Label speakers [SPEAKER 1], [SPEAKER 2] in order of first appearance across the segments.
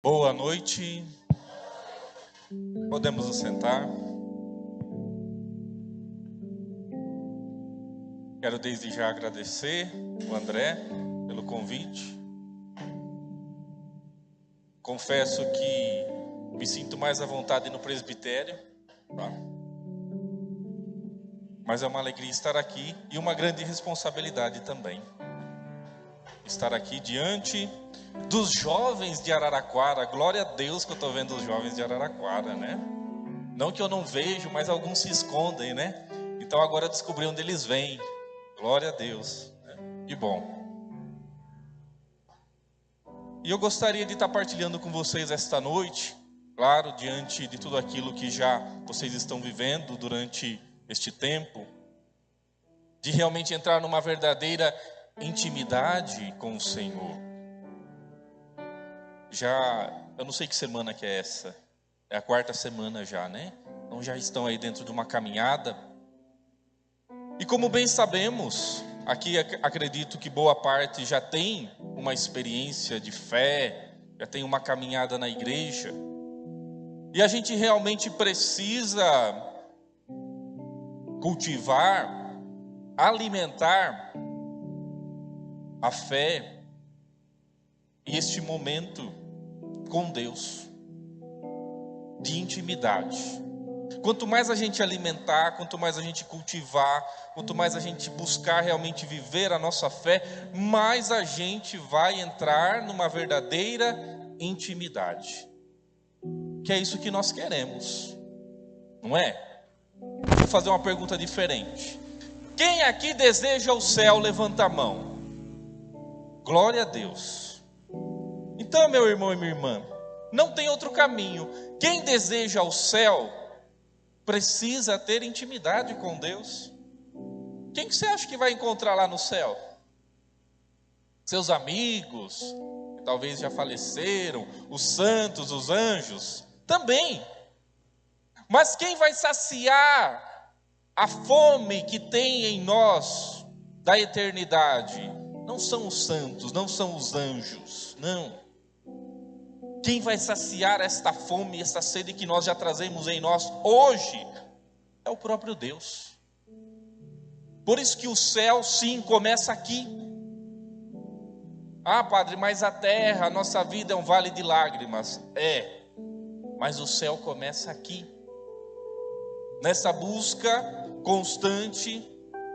[SPEAKER 1] Boa noite, podemos nos sentar. Quero desde já agradecer o André pelo convite. Confesso que me sinto mais à vontade no presbitério, tá? Mas é uma alegria estar aqui e uma grande responsabilidade também. Estar aqui diante dos jovens de Araraquara. Glória a Deus que eu estou vendo os jovens de Araraquara, né? Não que eu não vejo, mas alguns se escondem, né? Então agora eu descobri onde eles vêm. Glória a Deus, né? Que bom. E eu gostaria de estar partilhando com vocês esta noite, claro, diante de tudo aquilo que já vocês estão vivendo durante este tempo, de realmente entrar numa verdadeira intimidade com o Senhor. Eu não sei que semana que é essa, é a 4ª semana já, né? Então já estão aí dentro de uma caminhada. E como bem sabemos, aqui acredito que boa parte já tem uma experiência de fé, já tem uma caminhada na igreja. E a gente realmente precisa cultivar, alimentar a fé e este momento com Deus, de intimidade. Quanto mais a gente alimentar, quanto mais a gente cultivar, quanto mais a gente buscar realmente viver a nossa fé, mais a gente vai entrar numa verdadeira intimidade. Que é isso que nós queremos, não é? Vou fazer uma pergunta diferente. Quem aqui deseja o céu, levanta a mão. Glória a Deus. Então, meu irmão e minha irmã, não tem outro caminho. Quem deseja o céu precisa ter intimidade com Deus. Quem que você acha que vai encontrar lá no céu? Seus amigos, que talvez já faleceram, os santos, os anjos, também. Mas quem vai saciar a fome que tem em nós da eternidade? Não são os santos, não são os anjos, não. Quem vai saciar esta fome, esta sede que nós já trazemos em nós hoje, é o próprio Deus. Por isso que o céu, sim, começa aqui. Ah, padre, mas a terra, a nossa vida é um vale de lágrimas. É, mas o céu começa aqui. Nessa busca constante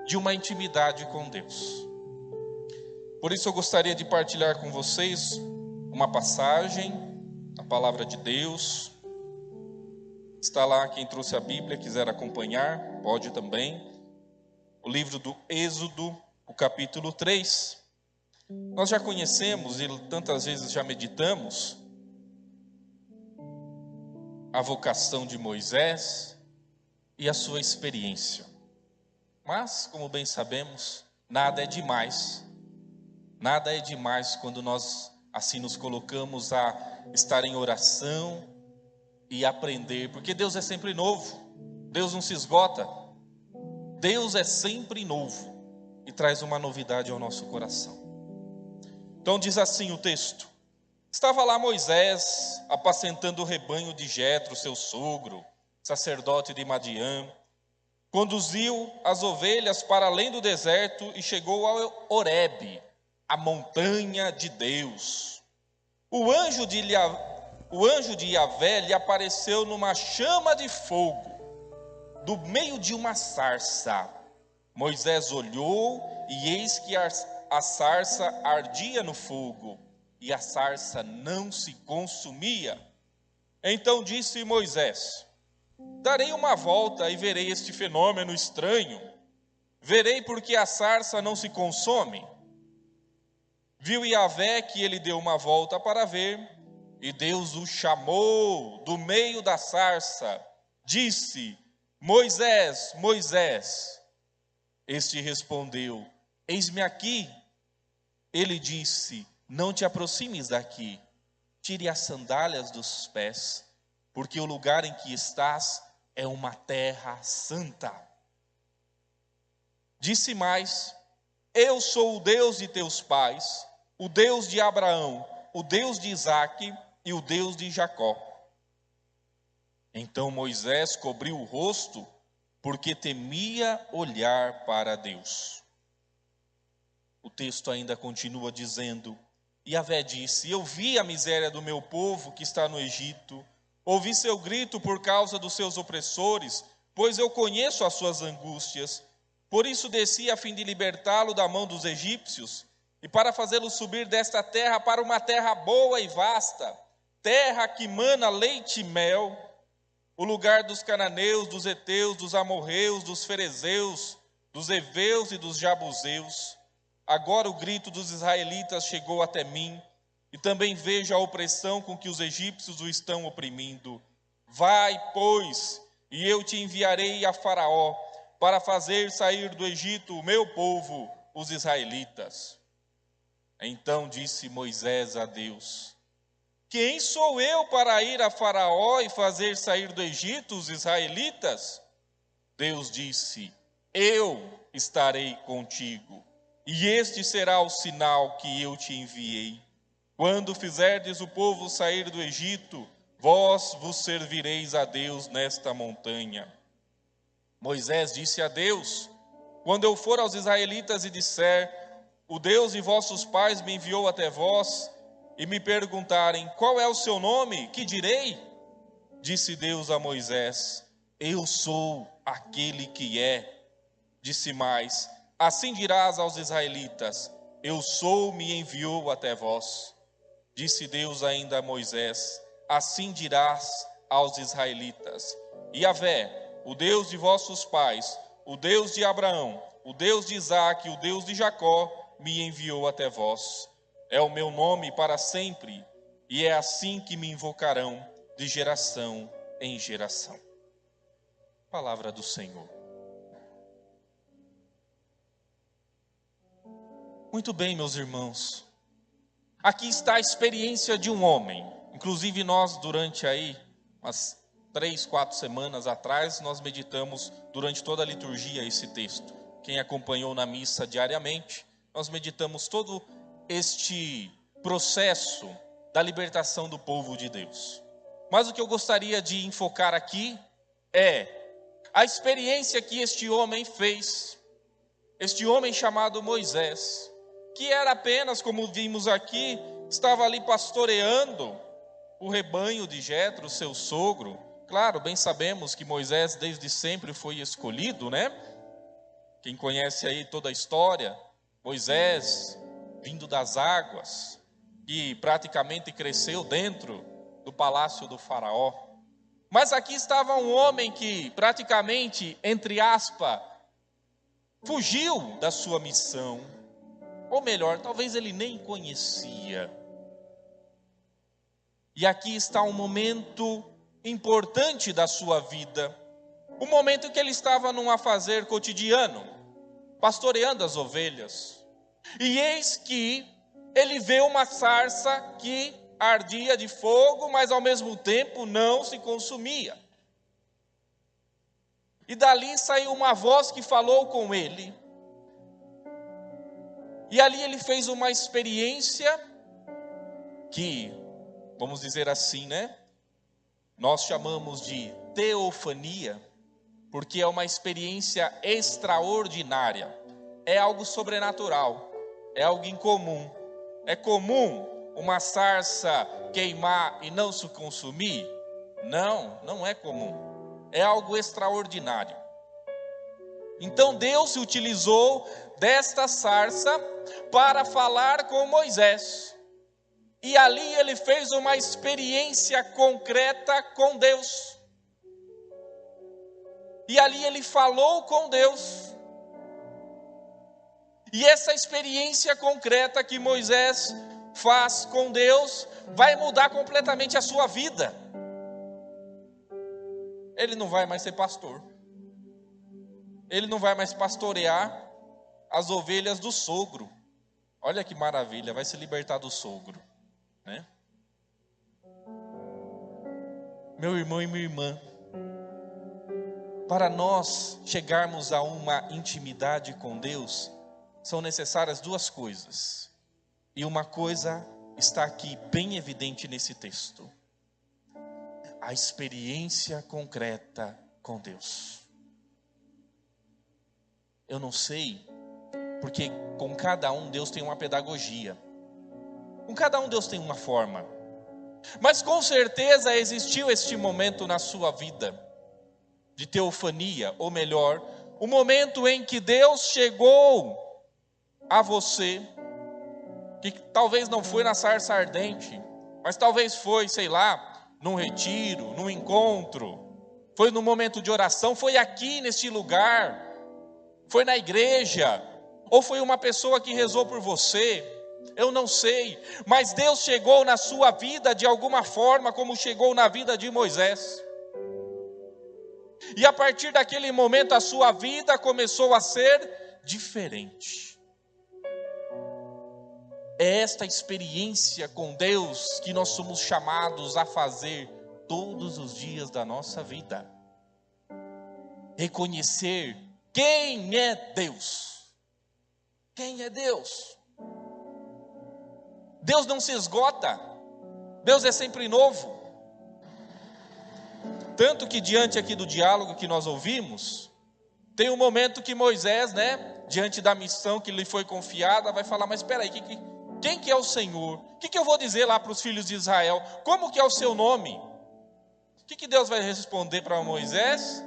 [SPEAKER 1] de uma intimidade com Deus. Por isso eu gostaria de partilhar com vocês uma passagem, a palavra de Deus. Está lá, quem trouxe a Bíblia, quiser acompanhar, pode também. O livro do Êxodo, o capítulo 3. Nós já conhecemos e tantas vezes já meditamos a vocação de Moisés e a sua experiência. Mas, como bem sabemos, nada é demais. Nada é demais quando nós assim nos colocamos a estar em oração e aprender, porque Deus é sempre novo, Deus não se esgota, Deus é sempre novo e traz uma novidade ao nosso coração. Então diz assim o texto: estava lá Moisés apacentando o rebanho de Jetro, seu sogro, sacerdote de Madiã, conduziu as ovelhas para além do deserto e chegou ao Horebe, a montanha de Deus. O anjo de Yahvé lhe apareceu numa chama de fogo, do meio de uma sarça. Moisés olhou e eis que a sarça ardia no fogo, e a sarça não se consumia. Então disse Moisés: darei uma volta e verei este fenômeno estranho. Verei porque a sarça não se consome. Viu Yahvé que ele deu uma volta para ver, e Deus o chamou do meio da sarça. Disse: Moisés, Moisés. Este respondeu: eis-me aqui. Ele disse: não te aproximes daqui, tire as sandálias dos pés, porque o lugar em que estás é uma terra santa. Disse mais: eu sou o Deus de teus pais, o Deus de Abraão, o Deus de Isaque. e o Deus de Jacó. Então Moisés cobriu o rosto, porque temia olhar para Deus. O texto ainda continua dizendo: e Yahvé disse: eu vi a miséria do meu povo que está no Egito, ouvi seu grito por causa dos seus opressores, pois eu conheço as suas angústias. Por isso desci a fim de libertá-lo da mão dos egípcios, e para fazê-lo subir desta terra para uma terra boa e vasta, terra que mana leite e mel, o lugar dos cananeus, dos heteus, dos amorreus, dos ferezeus, dos heveus e dos jabuseus. Agora o grito dos israelitas chegou até mim, e também vejo a opressão com que os egípcios o estão oprimindo. Vai, pois, e eu te enviarei a Faraó, para fazer sair do Egito o meu povo, os israelitas. Então disse Moisés a Deus: quem sou eu para ir a Faraó e fazer sair do Egito os israelitas? Deus disse: eu estarei contigo, e este será o sinal que eu te enviei. Quando fizerdes o povo sair do Egito, vós vos servireis a Deus nesta montanha. Moisés disse a Deus: quando eu for aos israelitas e disser: o Deus de vossos pais me enviou até vós, e me perguntarem: qual é o seu nome? Que direi? Disse Deus a Moisés: eu sou aquele que é. Disse mais: assim dirás aos israelitas: eu sou, me enviou até vós. Disse Deus ainda a Moisés: assim dirás aos israelitas: Yahvé, o Deus de vossos pais, o Deus de Abraão, o Deus de Isaque, o Deus de Jacó, me enviou até vós. É o meu nome para sempre, e é assim que me invocarão de geração em geração. Palavra do Senhor. Muito bem, meus irmãos. Aqui está a experiência de um homem. Inclusive nós, durante aí, umas 3, 4 semanas atrás, nós meditamos durante toda a liturgia esse texto. Quem acompanhou na missa diariamente, nós meditamos todo este processo da libertação do povo de Deus. Mas o que eu gostaria de enfocar aqui é a experiência que este homem fez, este homem chamado Moisés, que era apenas, como vimos aqui, estava ali pastoreando o rebanho de Jetro, seu sogro. Claro, bem sabemos que Moisés desde sempre foi escolhido, né? Quem conhece aí toda a história, Moisés, vindo das águas, que praticamente cresceu dentro do palácio do faraó. Mas aqui estava um homem que praticamente, entre aspas, fugiu da sua missão. Ou melhor, talvez ele nem conhecia. E aqui está um momento importante da sua vida. Um momento que ele estava num afazer cotidiano, pastoreando as ovelhas. E eis que ele vê uma sarça que ardia de fogo, mas ao mesmo tempo não se consumia. E dali saiu uma voz que falou com ele. E ali ele fez uma experiência que, vamos dizer assim, né? Nós chamamos de teofania, porque é uma experiência extraordinária. É algo sobrenatural, é algo incomum. É comum uma sarça queimar e não se consumir? Não, não é comum. É algo extraordinário. Então Deus se utilizou desta sarça para falar com Moisés. E ali ele fez uma experiência concreta com Deus. E ali ele falou com Deus. E essa experiência concreta que Moisés faz com Deus vai mudar completamente a sua vida. Ele não vai mais ser pastor. Ele não vai mais pastorear as ovelhas do sogro. Olha que maravilha, vai se libertar do sogro, né? Meu irmão e minha irmã, para nós chegarmos a uma intimidade com Deus, são necessárias duas coisas. E uma coisa está aqui bem evidente nesse texto. A experiência concreta com Deus. Eu não sei, porque com cada um Deus tem uma pedagogia. Com cada um Deus tem uma forma. Mas com certeza existiu este momento na sua vida de teofania, ou melhor, o momento em que Deus chegou a você, que talvez não foi na sarça ardente, mas talvez foi, sei lá, num retiro, num encontro, foi num momento de oração, foi aqui neste lugar, foi na igreja, ou foi uma pessoa que rezou por você, eu não sei, mas Deus chegou na sua vida de alguma forma, como chegou na vida de Moisés. E a partir daquele momento a sua vida começou a ser diferente. É esta experiência com Deus que nós somos chamados a fazer todos os dias da nossa vida. Reconhecer quem é Deus. Quem é Deus? Deus não se esgota. Deus é sempre novo. Tanto que diante aqui do diálogo que nós ouvimos, tem um momento que Moisés, diante da missão que lhe foi confiada, vai falar, mas espera aí, quem que é o Senhor? O que eu vou dizer lá para os filhos de Israel? Como que é o seu nome? O que Deus vai responder para Moisés?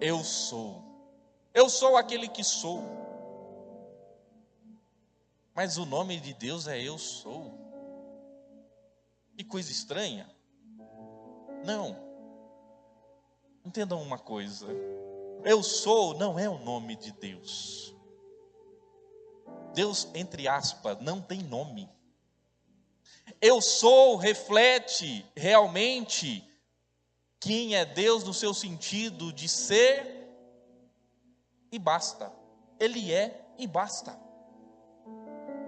[SPEAKER 1] Eu sou. Eu sou aquele que sou. Mas o nome de Deus é eu sou. Que coisa estranha. Não. Entendam uma coisa. Eu sou não é o nome de Deus. Deus, entre aspas, não tem nome. Eu sou reflete realmente quem é Deus no seu sentido de ser e basta. Ele é e basta.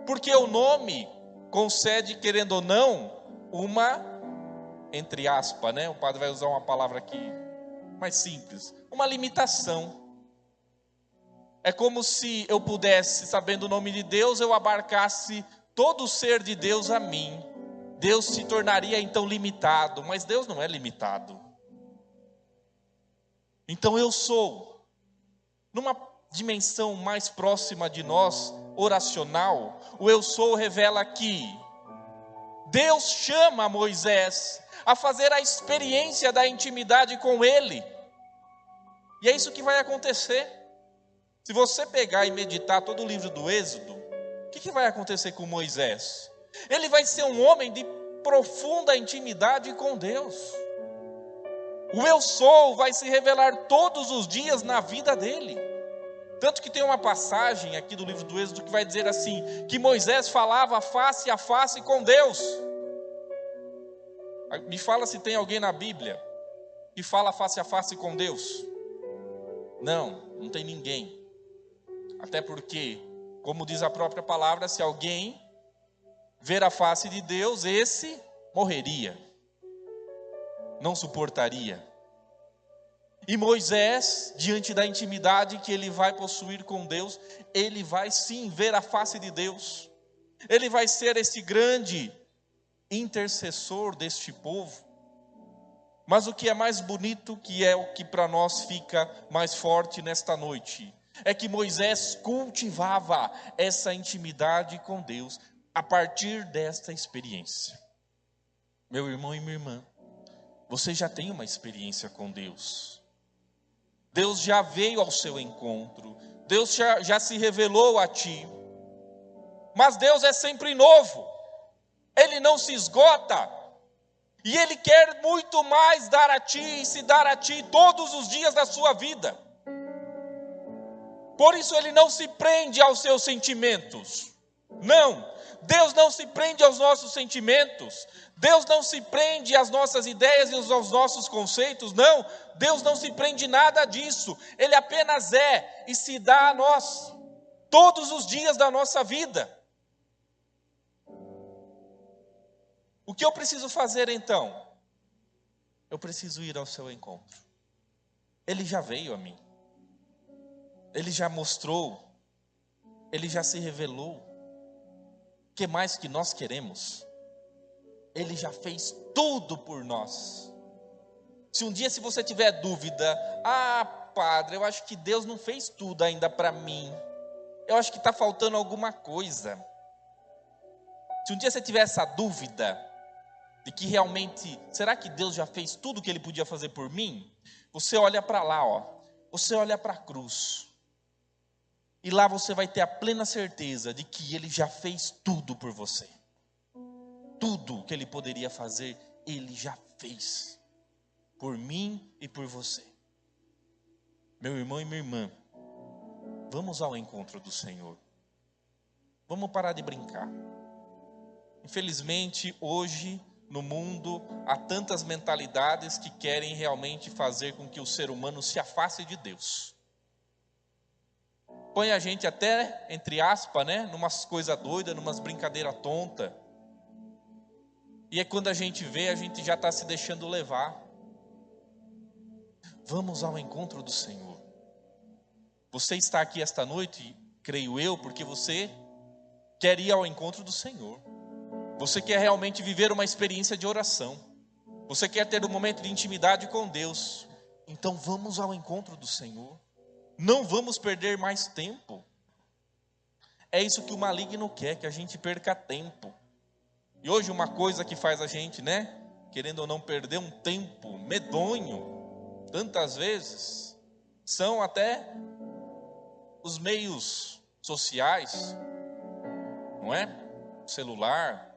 [SPEAKER 1] Porque o nome concede, querendo ou não, uma, entre aspas, o padre vai usar uma palavra aqui mais simples, uma limitação. É como se eu pudesse, sabendo o nome de Deus, eu abarcasse todo o ser de Deus a mim. Deus se tornaria então limitado, mas Deus não é limitado. Então eu sou, numa dimensão mais próxima de nós, oracional, o eu sou revela que Deus chama Moisés a fazer a experiência da intimidade com Ele. E é isso que vai acontecer. Se você pegar e meditar todo o livro do Êxodo, o que vai acontecer com Moisés? Ele vai ser um homem de profunda intimidade com Deus. O eu sou vai se revelar todos os dias na vida dele. Tanto que tem uma passagem aqui do livro do Êxodo que vai dizer assim, que Moisés falava face a face com Deus. Me fala se tem alguém na Bíblia que fala face a face com Deus. Não tem ninguém. Até porque, como diz a própria palavra, se alguém ver a face de Deus, esse morreria. Não suportaria. E Moisés, diante da intimidade que ele vai possuir com Deus, ele vai sim ver a face de Deus. Ele vai ser esse grande intercessor deste povo. Mas o que é mais bonito, que é o que para nós fica mais forte nesta noite, é que Moisés cultivava essa intimidade com Deus a partir desta experiência. Meu irmão e minha irmã, você já tem uma experiência com Deus. Deus já veio ao seu encontro. Deus já se revelou a ti. Mas Deus é sempre novo. Ele não se esgota. E Ele quer muito mais dar a ti e se dar a ti todos os dias da sua vida. Por isso Ele não se prende aos seus sentimentos. Não, Deus não se prende aos nossos sentimentos. Deus não se prende às nossas ideias e aos nossos conceitos. Não, Deus não se prende nada disso. Ele apenas é e se dá a nós todos os dias da nossa vida. O que eu preciso fazer então? Eu preciso ir ao seu encontro. Ele já veio a mim. Ele já mostrou. Ele já se revelou. que mais que nós queremos? Ele já fez tudo por nós. Se um dia se você tiver dúvida, padre, eu acho que Deus não fez tudo ainda para mim. Eu acho que está faltando alguma coisa. Se um dia você tiver essa dúvida de que realmente, será que Deus já fez tudo o que Ele podia fazer por mim? Você olha para lá, você olha para a cruz. E lá você vai ter a plena certeza de que Ele já fez tudo por você. Tudo que Ele poderia fazer, Ele já fez. Por mim e por você. Meu irmão e minha irmã, vamos ao encontro do Senhor. Vamos parar de brincar. Infelizmente, hoje, no mundo, há tantas mentalidades que querem realmente fazer com que o ser humano se afaste de Deus. Põe a gente até, entre aspas, numas coisas doidas, numas brincadeiras tontas. E é quando a gente vê, a gente já está se deixando levar. Vamos ao encontro do Senhor. Você está aqui esta noite, creio eu, porque você quer ir ao encontro do Senhor. Você quer realmente viver uma experiência de oração. Você quer ter um momento de intimidade com Deus. Então vamos ao encontro do Senhor. Não vamos perder mais tempo. É isso que o maligno quer, que a gente perca tempo. E hoje uma coisa que faz a gente, querendo ou não perder um tempo medonho, tantas vezes, são até os meios sociais, não é? O celular.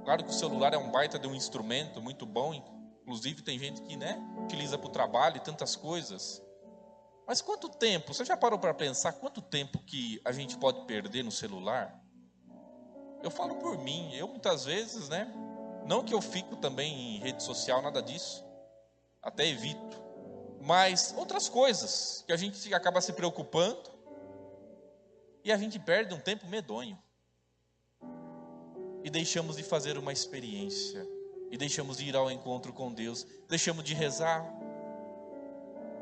[SPEAKER 1] Claro que o celular é um baita de um instrumento muito bom, inclusive tem gente que, utiliza para o trabalho e tantas coisas. Mas quanto tempo, você já parou para pensar quanto tempo que a gente pode perder no celular? Eu falo por mim, eu muitas vezes, não que eu fico também em rede social, nada disso, até evito, mas outras coisas que a gente acaba se preocupando e a gente perde um tempo medonho. E deixamos de fazer uma experiência, e deixamos de ir ao encontro com Deus, deixamos de rezar,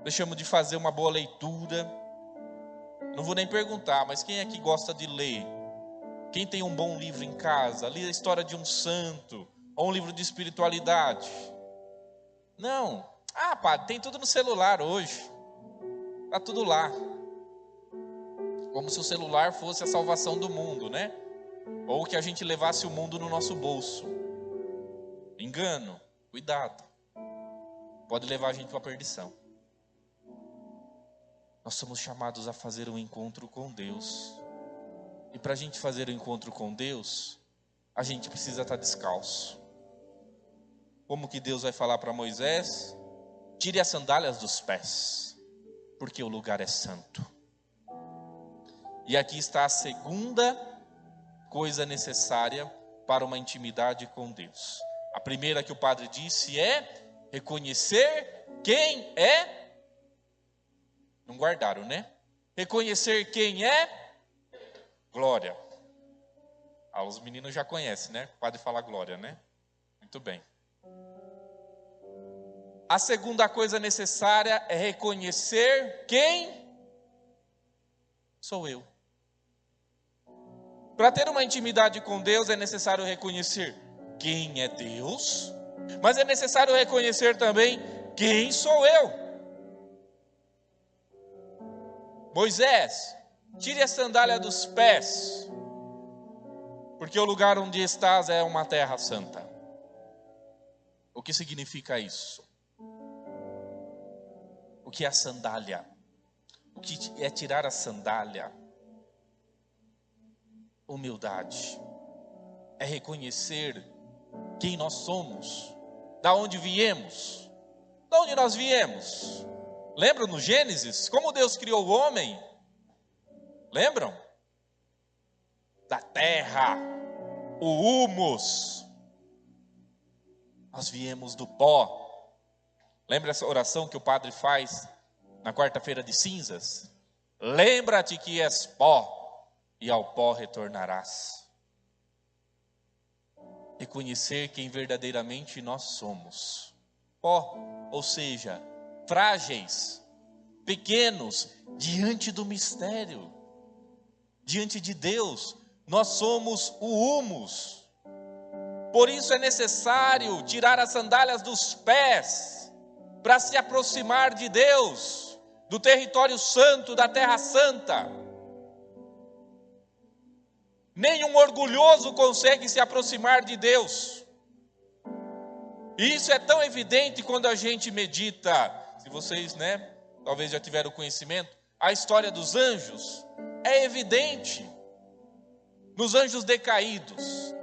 [SPEAKER 1] deixamos de fazer uma boa leitura. Não vou nem perguntar, mas quem é que gosta de ler? Quem tem um bom livro em casa? Lê a história de um santo, ou um livro de espiritualidade? Não. Padre, tem tudo no celular hoje. Está tudo lá. Como se o celular fosse a salvação do mundo, Ou que a gente levasse o mundo no nosso bolso. Engano, cuidado. Pode levar a gente para a perdição. Nós somos chamados a fazer um encontro com Deus. E para a gente fazer o encontro com Deus, a gente precisa estar descalço. Como que Deus vai falar para Moisés? Tire as sandálias dos pés, porque o lugar é santo. E aqui está a segunda coisa necessária para uma intimidade com Deus. A primeira que o padre disse é reconhecer quem é. Não guardaram, Reconhecer quem é glória. Os meninos já conhecem, O padre fala glória, Muito bem. A segunda coisa necessária é reconhecer quem sou eu. Para ter uma intimidade com Deus é necessário reconhecer quem é Deus, mas é necessário reconhecer também quem sou eu. Moisés, tire a sandália dos pés, porque o lugar onde estás é uma terra santa. O que significa isso? O que é a sandália? O que é tirar a sandália? Humildade. É reconhecer quem nós somos, da onde viemos. Da onde nós viemos? Lembram no Gênesis? Como Deus criou o homem? Lembram? Da terra, o humus. Nós viemos do pó. Lembra essa oração que o padre faz na quarta-feira de cinzas? Lembra-te que és pó, e ao pó retornarás. Reconhecer quem verdadeiramente nós somos. Pó, ou seja, frágeis, pequenos, diante do mistério, diante de Deus. Nós somos o humus. Por isso é necessário tirar as sandálias dos pés para se aproximar de Deus, do território santo, da terra santa. Nenhum orgulhoso consegue se aproximar de Deus. E isso é tão evidente quando a gente medita, se vocês, talvez já tiveram conhecimento, a história dos anjos, é evidente. Nos anjos decaídos.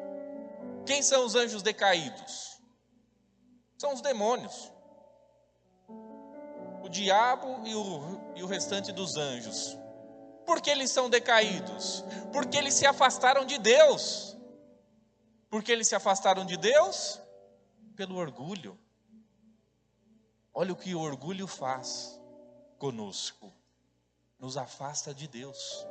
[SPEAKER 1] Quem são os anjos decaídos? São os demônios. O diabo e o restante dos anjos. Por que eles são decaídos? Porque eles se afastaram de Deus. Por que eles se afastaram de Deus? Pelo orgulho. Olha o que o orgulho faz conosco. Nos afasta de Deus.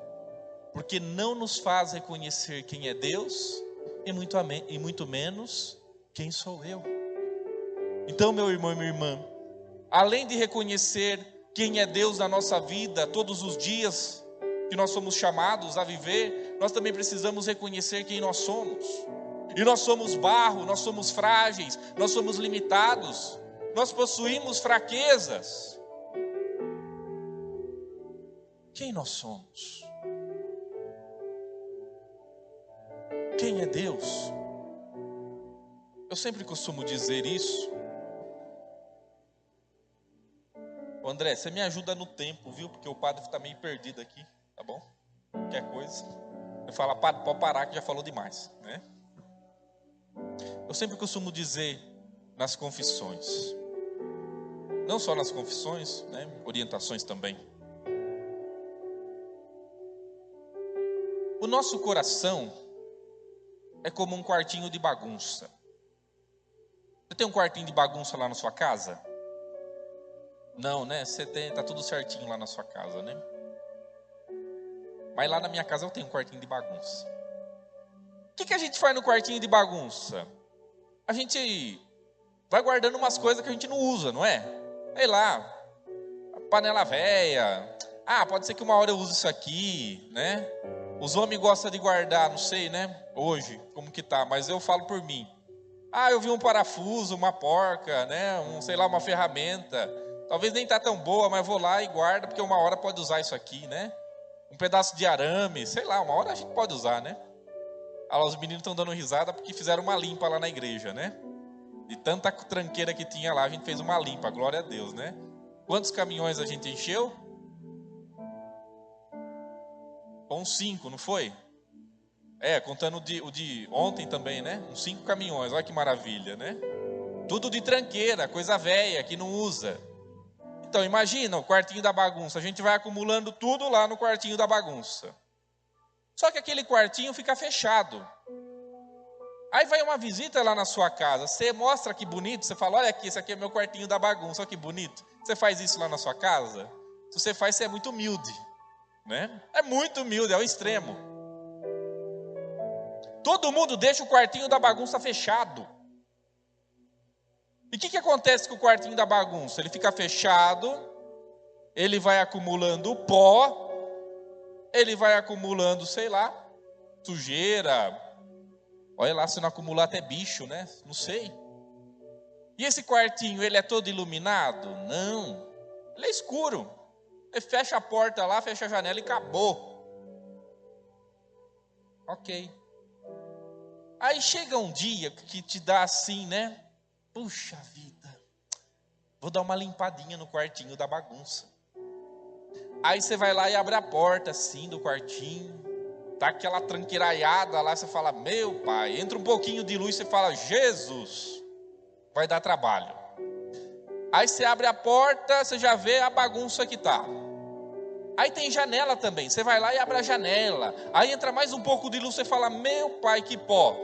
[SPEAKER 1] Porque não nos faz reconhecer quem é Deus e muito menos quem sou eu. Então, meu irmão e minha irmã, além de reconhecer quem é Deus na nossa vida todos os dias que nós somos chamados a viver, nós também precisamos reconhecer quem nós somos. E nós somos barro, nós somos frágeis, nós somos limitados, nós possuímos fraquezas. Quem nós somos? Quem é Deus? Eu sempre costumo dizer isso. André, você me ajuda no tempo, viu? Porque o padre está meio perdido aqui, tá bom? Qualquer coisa. Eu falo, padre, pode parar que já falou demais, né? Eu sempre costumo dizer nas confissões, não só nas confissões, orientações também. O nosso coração é como um quartinho de bagunça. Você tem um quartinho de bagunça lá na sua casa? Não, Você tem, tá tudo certinho lá na sua casa, Mas lá na minha casa eu tenho um quartinho de bagunça. O que a gente faz no quartinho de bagunça? A gente vai guardando umas coisas que a gente não usa, não é? Sei lá, a panela velha. Pode ser que uma hora eu use isso aqui, Os homens gostam de guardar, não sei, hoje, como que tá, mas eu falo por mim. Eu vi um parafuso, uma porca, uma ferramenta. Talvez nem tá tão boa, mas vou lá e guardo, porque uma hora pode usar isso aqui, Um pedaço de arame, sei lá, uma hora a gente pode usar, Os meninos estão dando risada porque fizeram uma limpa lá na igreja, De tanta tranqueira que tinha lá, a gente fez uma limpa, glória a Deus, Quantos caminhões a gente encheu? Uns 5, não foi? Contando o de ontem também, Uns 5 caminhões, olha que maravilha, Tudo de tranqueira, coisa velha, que não usa. Então, imagina o quartinho da bagunça, a gente vai acumulando tudo lá no quartinho da bagunça. Só que aquele quartinho fica fechado. Aí vai uma visita lá na sua casa, você mostra que bonito, você fala, olha aqui, esse aqui é meu quartinho da bagunça, olha que bonito. Você faz isso lá na sua casa? Se você faz, você é muito humilde, É muito humilde, é o extremo. Todo mundo deixa o quartinho da bagunça fechado. E o que acontece com o quartinho da bagunça? Ele fica fechado, ele vai acumulando pó, ele vai acumulando, sujeira. Olha lá se não acumular até bicho, Não sei. E esse quartinho, ele é todo iluminado? Não. Ele é escuro. Ele fecha a porta lá, fecha a janela e acabou. Ok. Aí chega um dia que te dá assim, Puxa vida, vou dar uma limpadinha no quartinho da bagunça. Aí você vai lá e abre a porta assim do quartinho, tá aquela tranqueiraiada lá, você fala, meu pai, entra um pouquinho de luz, você fala, Jesus, vai dar trabalho. Aí você abre a porta, você já vê a bagunça que tá. Aí tem janela também, você vai lá e abre a janela. Aí entra mais um pouco de luz, você fala, meu pai, que pó.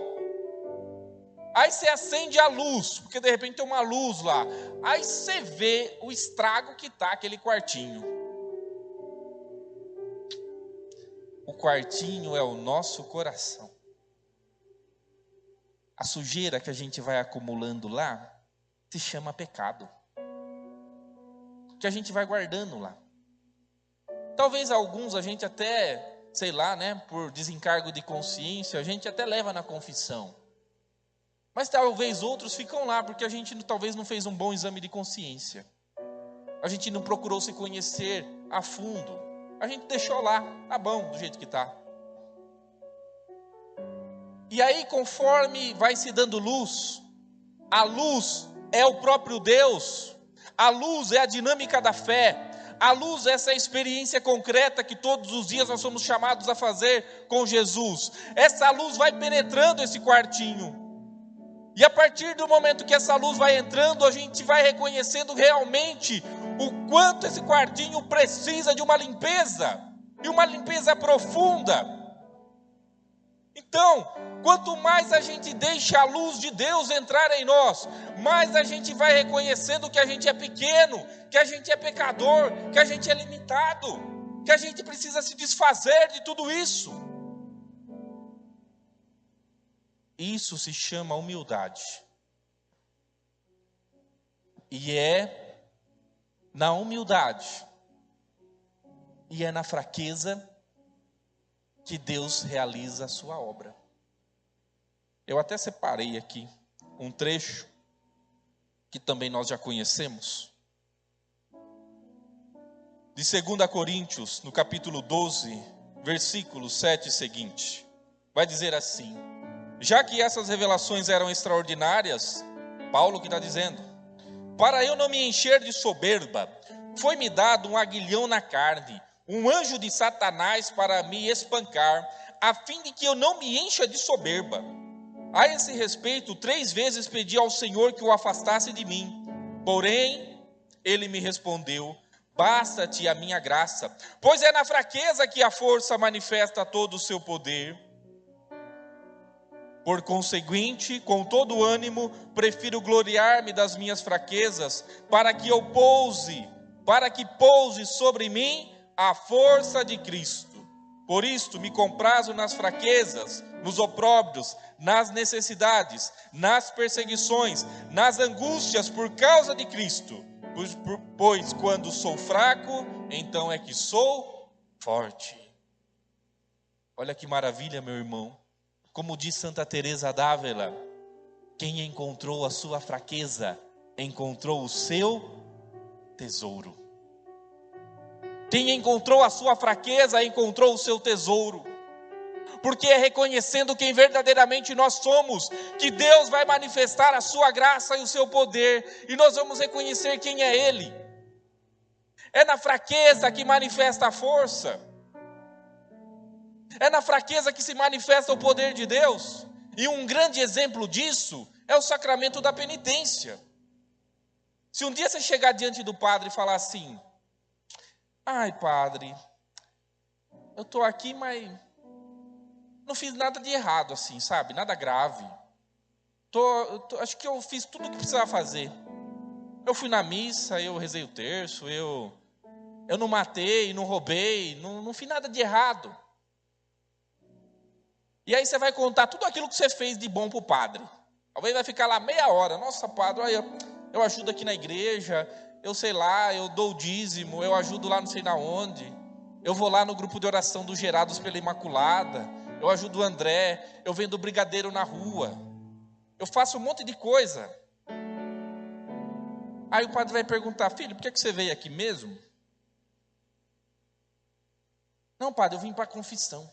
[SPEAKER 1] Aí você acende a luz, porque de repente tem uma luz lá. Aí você vê o estrago que tá aquele quartinho. O quartinho é o nosso coração. A sujeira que a gente vai acumulando lá se chama pecado. Que a gente vai guardando lá. Talvez alguns a gente até sei lá, né, por desencargo de consciência, a gente até leva na confissão. Mas talvez outros ficam lá porque a gente talvez não fez um bom exame de consciência. A gente não procurou se conhecer a fundo. A gente deixou lá, tá bom, do jeito que tá. E aí, conforme vai se dando luz, a luz é o próprio Deus, a luz é a dinâmica da fé, a luz é essa experiência concreta que todos os dias nós somos chamados a fazer com Jesus. Essa luz vai penetrando esse quartinho. E a partir do momento que essa luz vai entrando, a gente vai reconhecendo realmente o quanto esse quartinho precisa de uma limpeza, e uma limpeza profunda. Então, quanto mais a gente deixa a luz de Deus entrar em nós, mais a gente vai reconhecendo que a gente é pequeno, que a gente é pecador, que a gente é limitado, que a gente precisa se desfazer de tudo isso. Isso se chama humildade. E é na humildade, e é na fraqueza que Deus realiza a sua obra. Eu até separei aqui um trecho que também nós já conhecemos, de 2 Coríntios, no capítulo 12, versículo 7 e seguinte. Vai dizer assim: já que essas revelações eram extraordinárias, Paulo que está dizendo, para eu não me encher de soberba, foi-me dado um aguilhão na carne, um anjo de Satanás para me espancar, a fim de que eu não me encha de soberba. A esse respeito, 3 vezes pedi ao Senhor que o afastasse de mim. Porém, ele me respondeu: basta-te a minha graça, pois é na fraqueza que a força manifesta todo o seu poder. Por conseguinte, com todo ânimo, prefiro gloriar-me das minhas fraquezas, para que pouse sobre mim a força de Cristo. Por isto me comprazo nas fraquezas, nos opróbrios, nas necessidades, nas perseguições, nas angústias por causa de Cristo. Pois quando sou fraco, então é que sou forte. Olha que maravilha, meu irmão. Como diz Santa Teresa d'Ávila, quem encontrou a sua fraqueza, encontrou o seu tesouro. Quem encontrou a sua fraqueza, encontrou o seu tesouro. Porque é reconhecendo quem verdadeiramente nós somos, que Deus vai manifestar a sua graça e o seu poder, e nós vamos reconhecer quem é Ele. É na fraqueza que manifesta a força. É na fraqueza que se manifesta o poder de Deus. E um grande exemplo disso é o sacramento da penitência. Se um dia você chegar diante do padre e falar assim: ai, padre, eu estou aqui, mas não fiz nada de errado assim, sabe? Nada grave. Acho que eu fiz tudo o que precisava fazer. Eu fui na missa, eu rezei o terço, eu não matei, não roubei, não fiz nada de errado. E aí você vai contar tudo aquilo que você fez de bom para o padre. Talvez vai ficar lá meia hora. Nossa, padre, olha, eu ajudo aqui na igreja, eu sei lá, eu dou o dízimo, eu ajudo lá não sei na onde. Eu vou lá no grupo de oração dos Gerados pela Imaculada, eu ajudo o André, eu vendo brigadeiro na rua. Eu faço um monte de coisa. Aí o padre vai perguntar: filho, por que você veio aqui mesmo? Não, padre, eu vim para a confissão.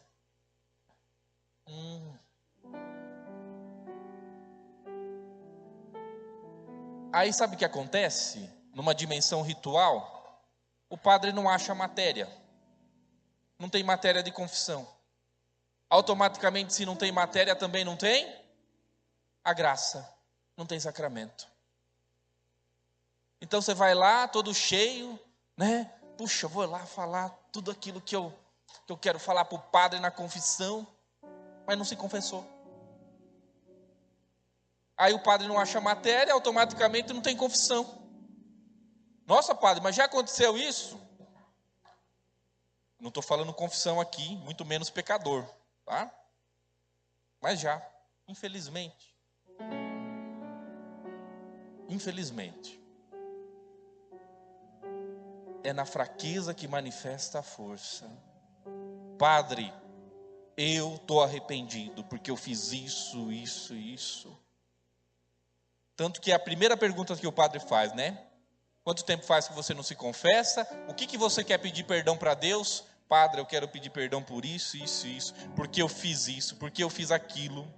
[SPEAKER 1] Aí sabe o que acontece? Numa dimensão ritual, o padre não acha matéria. Não tem matéria de confissão. Automaticamente, se não tem matéria, também não tem a graça. Não tem sacramento. Então você vai lá, todo cheio, né? Puxa, vou lá falar tudo aquilo que eu quero falar para o padre na confissão. Mas não se confessou. Aí o padre não acha matéria, automaticamente não tem confissão. Nossa, padre, mas já aconteceu isso? Não estou falando confissão aqui, muito menos pecador, tá? Mas já, infelizmente. Infelizmente. É na fraqueza que manifesta a força. Padre, eu estou arrependido porque eu fiz isso, isso e isso. Tanto que a primeira pergunta que o padre faz, né? Quanto tempo faz que você não se confessa? O que você quer pedir perdão para Deus? Padre, eu quero pedir perdão por isso, isso e isso. Porque eu fiz isso, porque eu fiz aquilo.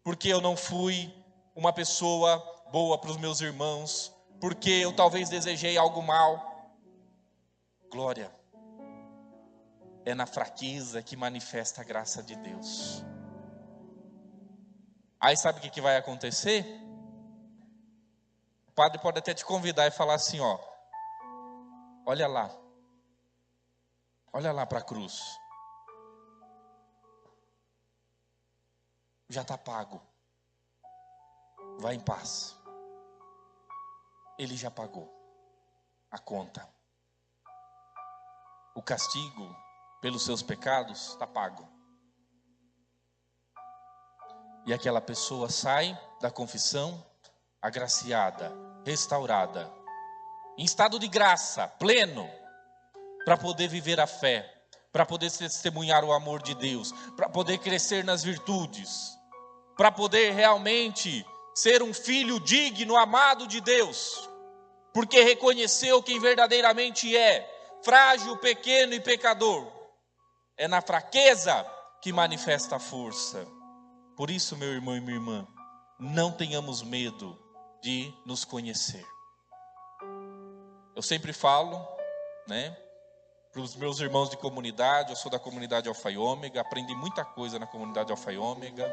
[SPEAKER 1] Porque eu não fui uma pessoa boa para os meus irmãos. Porque eu talvez desejei algo mal. Glória. É na fraqueza que manifesta a graça de Deus. Aí sabe o que vai acontecer? O padre pode até te convidar e falar assim, ó, olha lá para a cruz, já está pago, vai em paz, ele já pagou a conta, o castigo pelos seus pecados está pago, e aquela pessoa sai da confissão agraciada, restaurada, em estado de graça, pleno, para poder viver a fé, para poder testemunhar o amor de Deus, para poder crescer nas virtudes, para poder realmente ser um filho digno, amado de Deus, porque reconheceu quem verdadeiramente é, frágil, pequeno e pecador. É na fraqueza que manifesta a força. Por isso, meu irmão e minha irmã, não tenhamos medo de nos conhecer. Eu sempre falo, né, para os meus irmãos de comunidade, eu sou da comunidade Alfa e Ômega, aprendi muita coisa na comunidade Alfa e Ômega,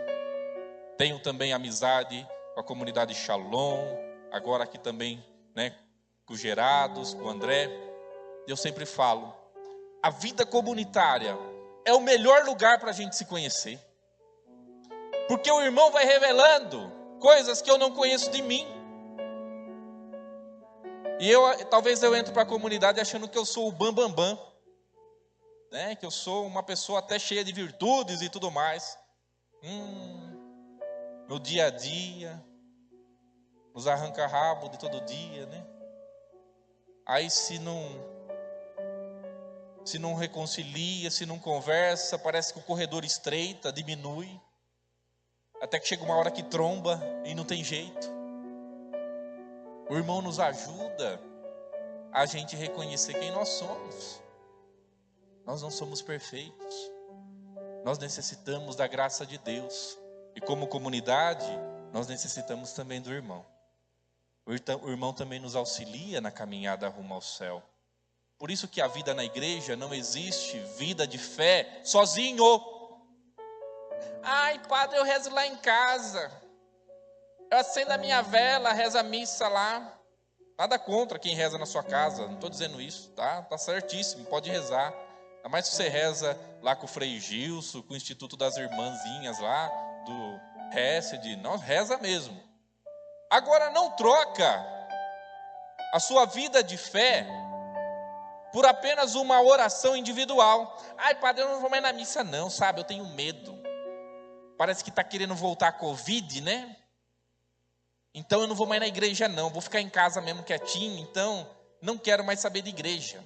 [SPEAKER 1] tenho também amizade com a comunidade Shalom, agora aqui também, né, com os Gerados, com o André. Eu sempre falo, a vida comunitária é o melhor lugar para a gente se conhecer, porque o irmão vai revelando coisas que eu não conheço de mim. E talvez eu entre para a comunidade achando que eu sou o bambambam, né? Que eu sou uma pessoa até cheia de virtudes e tudo mais. No dia a dia, nos arranca-rabo de todo dia, né? Aí se não reconcilia, se não conversa, parece que o corredor estreita, diminui, até que chega uma hora que tromba e não tem jeito. O irmão nos ajuda a gente reconhecer quem nós somos. Nós não somos perfeitos. Nós necessitamos da graça de Deus. E como comunidade, nós necessitamos também do irmão. O irmão também nos auxilia na caminhada rumo ao céu. Por isso que a vida na igreja não existe vida de fé sozinho. Ai, padre, eu rezo lá em casa. Eu acendo a minha vela, rezo a missa lá. Nada contra quem reza na sua casa, não estou dizendo isso, tá? Tá certíssimo, pode rezar. Ainda mais se você reza lá com o Frei Gilson, com o Instituto das Irmãzinhas lá, do Hesed, não, reza mesmo. Agora não troca a sua vida de fé por apenas uma oração individual. Ai, padre, eu não vou mais na missa não, sabe? Eu tenho medo. Parece que está querendo voltar a Covid, né? Então eu não vou mais na igreja não, vou ficar em casa mesmo quietinho, então não quero mais saber de igreja.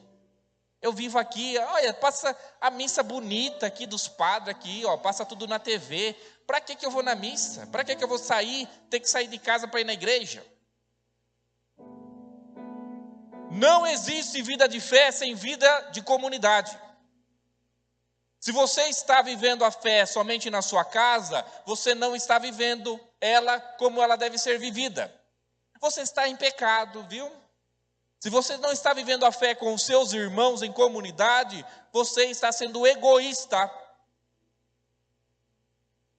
[SPEAKER 1] Eu vivo aqui, olha, passa a missa bonita aqui dos padres aqui, ó, passa tudo na TV. Para que eu vou na missa? Para que eu vou sair, ter que sair de casa para ir na igreja? Não existe vida de fé sem vida de comunidade. Se você está vivendo a fé somente na sua casa, você não está vivendo ela como ela deve ser vivida. Você está em pecado, viu? Se você não está vivendo a fé com os seus irmãos em comunidade, você está sendo egoísta.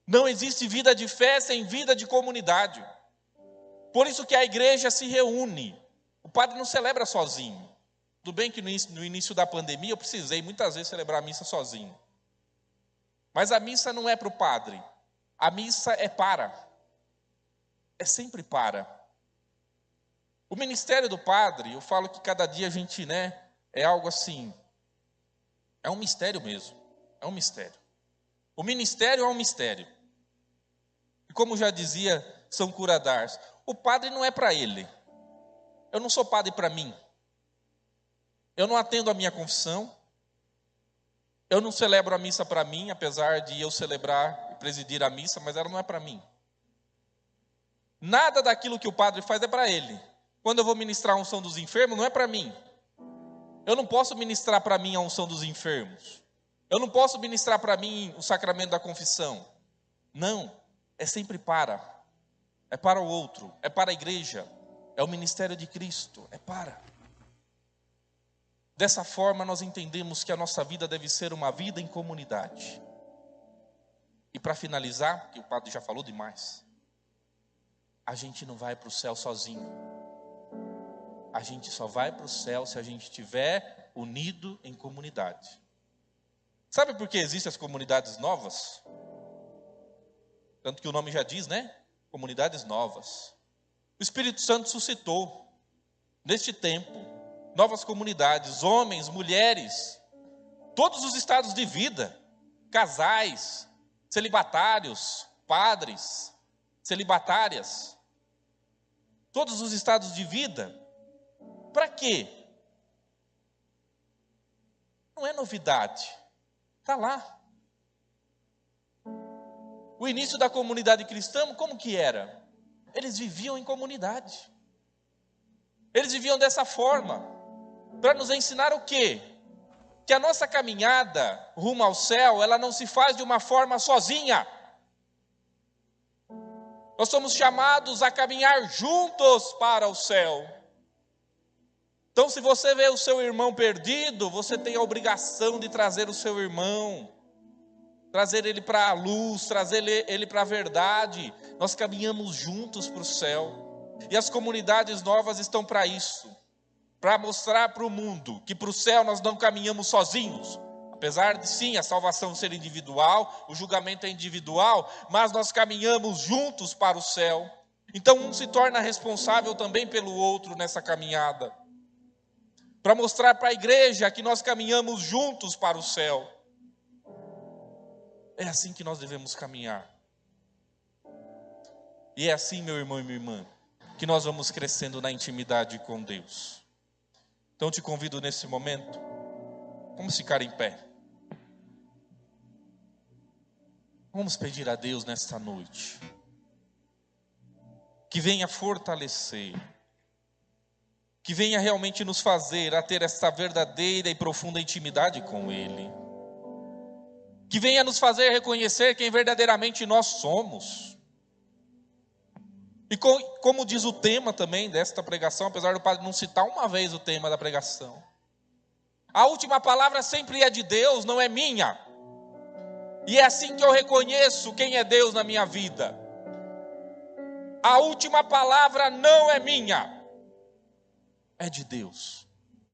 [SPEAKER 1] Não existe vida de fé sem vida de comunidade. Por isso que a igreja se reúne. O padre não celebra sozinho. Tudo bem que no início da pandemia eu precisei muitas vezes celebrar a missa sozinho. Mas a missa não é para o padre. A missa é sempre para. O ministério do padre, eu falo que cada dia a gente, né, é algo assim, é um mistério mesmo, é um mistério. O ministério é um mistério. E como já dizia São Curadars, o padre não é para ele. Eu não sou padre para mim. Eu não atendo a minha confissão. Eu não celebro a missa para mim, apesar de eu celebrar e presidir a missa, mas ela não é para mim. Nada daquilo que o padre faz é para ele. Quando eu vou ministrar a unção dos enfermos, não é para mim. Eu não posso ministrar para mim a unção dos enfermos. Eu não posso ministrar para mim o sacramento da confissão. Não, é sempre é para o outro, é para a igreja, é o ministério de Cristo, é para. Dessa forma nós entendemos que a nossa vida deve ser uma vida em comunidade. E para finalizar, que o padre já falou demais, a gente não vai para o céu sozinho. A gente só vai para o céu se a gente estiver unido em comunidade. Sabe por que existem as comunidades novas? Tanto que o nome já diz, né? Comunidades novas. O Espírito Santo suscitou, neste tempo, novas comunidades, homens, mulheres, todos os estados de vida, casais, celibatários, padres, celibatárias, todos os estados de vida. Para quê? Não é novidade, está lá. O início da comunidade cristã, como que era? Eles viviam em comunidade. Eles viviam dessa forma, para nos ensinar o quê? Que a nossa caminhada rumo ao céu, ela não se faz de uma forma sozinha. Nós somos chamados a caminhar juntos para o céu. Então, se você vê o seu irmão perdido, você tem a obrigação de trazer o seu irmão, trazer ele para a luz, trazer ele para a verdade. Nós caminhamos juntos para o céu. E as comunidades novas estão para isso, para mostrar para o mundo que para o céu nós não caminhamos sozinhos. Apesar de sim, a salvação ser individual, o julgamento é individual, mas nós caminhamos juntos para o céu. Então um se torna responsável também pelo outro nessa caminhada, para mostrar para a igreja que nós caminhamos juntos para o céu. É assim que nós devemos caminhar. E é assim, meu irmão e minha irmã, que nós vamos crescendo na intimidade com Deus. Então te convido nesse momento, vamos ficar em pé. Vamos pedir a Deus nesta noite, que venha fortalecer, que venha realmente nos fazer a ter esta verdadeira e profunda intimidade com Ele. Que venha nos fazer reconhecer quem verdadeiramente nós somos. E como diz o tema também desta pregação, apesar do padre não citar uma vez o tema da pregação, a última palavra sempre é de Deus, não é minha. E é assim que eu reconheço quem é Deus na minha vida. A última palavra não é minha, é de Deus.